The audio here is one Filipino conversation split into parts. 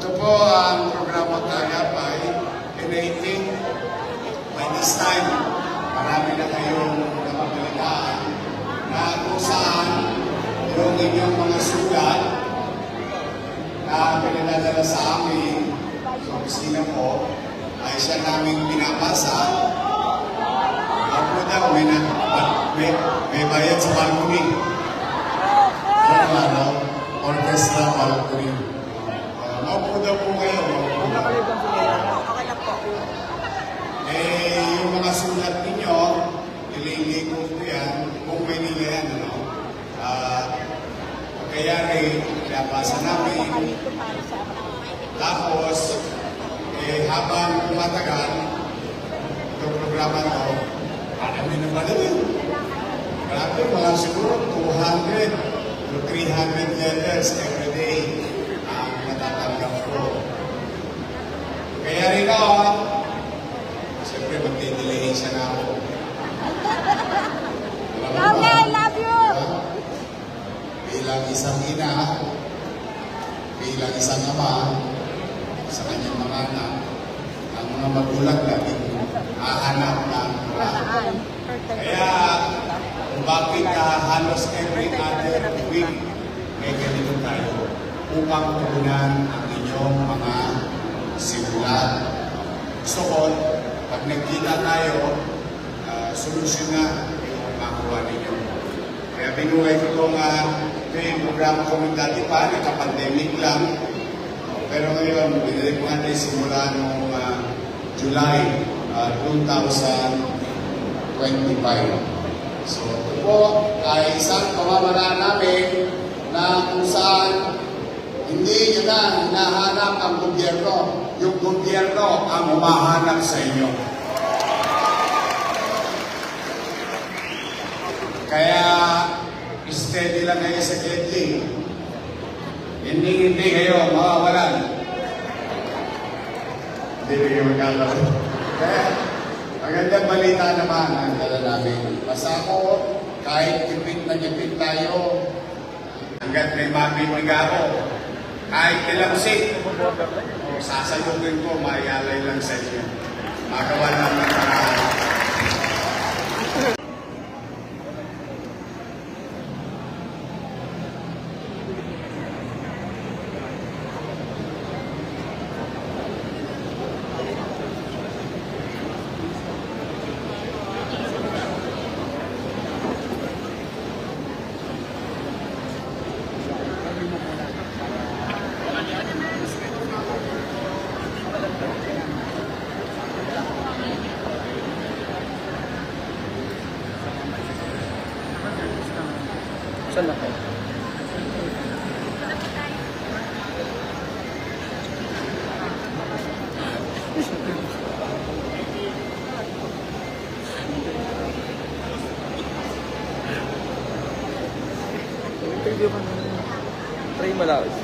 Ito po ang programa Kaya by N18. By this time, marami na kayong napapalitaan na kung saan yung inyong mga sulat na pinadadala sa amin sa opisina po ay siya naming pinabasa. Ako daw, may bayad sa balcony. Yung araw, orchestra balcony. Maupo daw po kayo. Yung mga sulat ninyo, ililiko ko yan, kung may nila yan, ano? Kaya rin, pinabasa namin. Tapos, habang tumatagal, itong programa to, marami na ba naman? Grabe, mga siguro 200 to 300 letters every day ang natatanggap ko. Kaya rin ako, siyempre magdidilation na ako. Mami, I love you! Bilang isang ina, bilang isang ama, sa kanyang mga anak, ang mga magulang laging hahanap ng paraan. Kaya, kung bakit halos every other week may ganito tayo upang tugunan ang inyong mga simulan. Gusto ko, pag nagkita tayo, solusyon na yung makuha ninyo. Kaya binuhay ko itong yung programa ko ng dati pa, nagka-pandemic lang. Pero ngayon, binili ko natin simula noong July 2025. So, ito po ay isang pamamaraan namin na kung saan hindi nyo na hinahanap ang gobyerno. Yung gobyerno ang humahanap sa inyo. Kaya, steady lang kayo sa getting. Hindi kayo mawawalan. Hindi kayo magkakaroon. Kaya, magandang balita naman ang dala namin. Basta ako, kahit gipit na gipit tayo, hanggat may mabibig ako, kahit ilamsik, sasayugin ko, mayalay lang sa inyo. Magawa lang ng paraan. Saan na kayo? Interview ka na. Try malawis.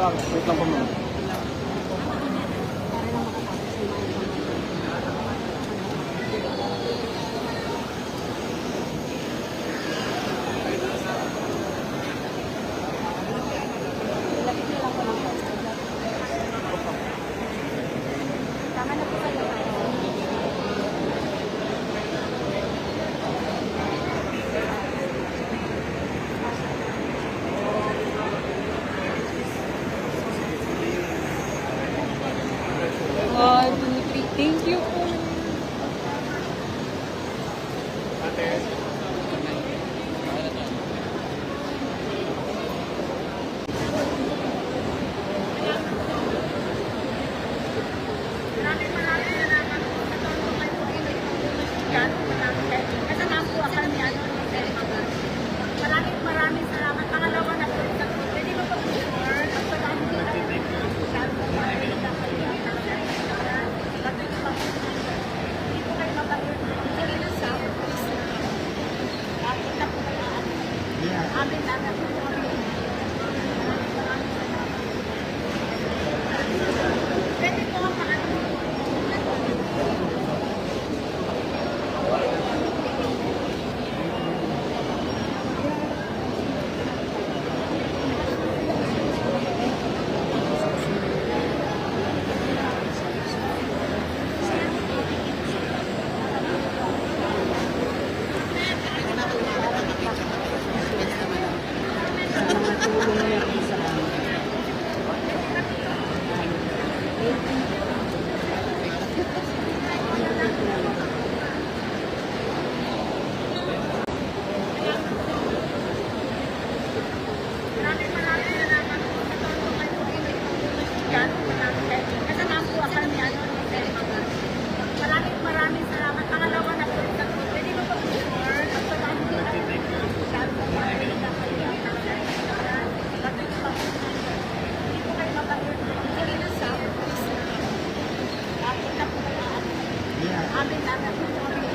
Wait lang po muna. Maraming salamat po sa tulong po inibigyan po namin. Kasama po kami maraming salamat. Pangalawa na po ito. Pwede mo po sure. At sa dami po kayo. Hindi po kayo mabalik. Hindi sa Nakita po kayo. Amin namin po kami. Maraming salamat. Pwede po ang paano. Maraming salamat po sa tulong po inibigyan po namin. Kasama po kami maraming salamat. Pangalawa na po ito. Pwede mo po sure. At sa dami po kayo. Hindi po kayo mabalik. Hindi sa Nakita po kayo. Amin namin po kami.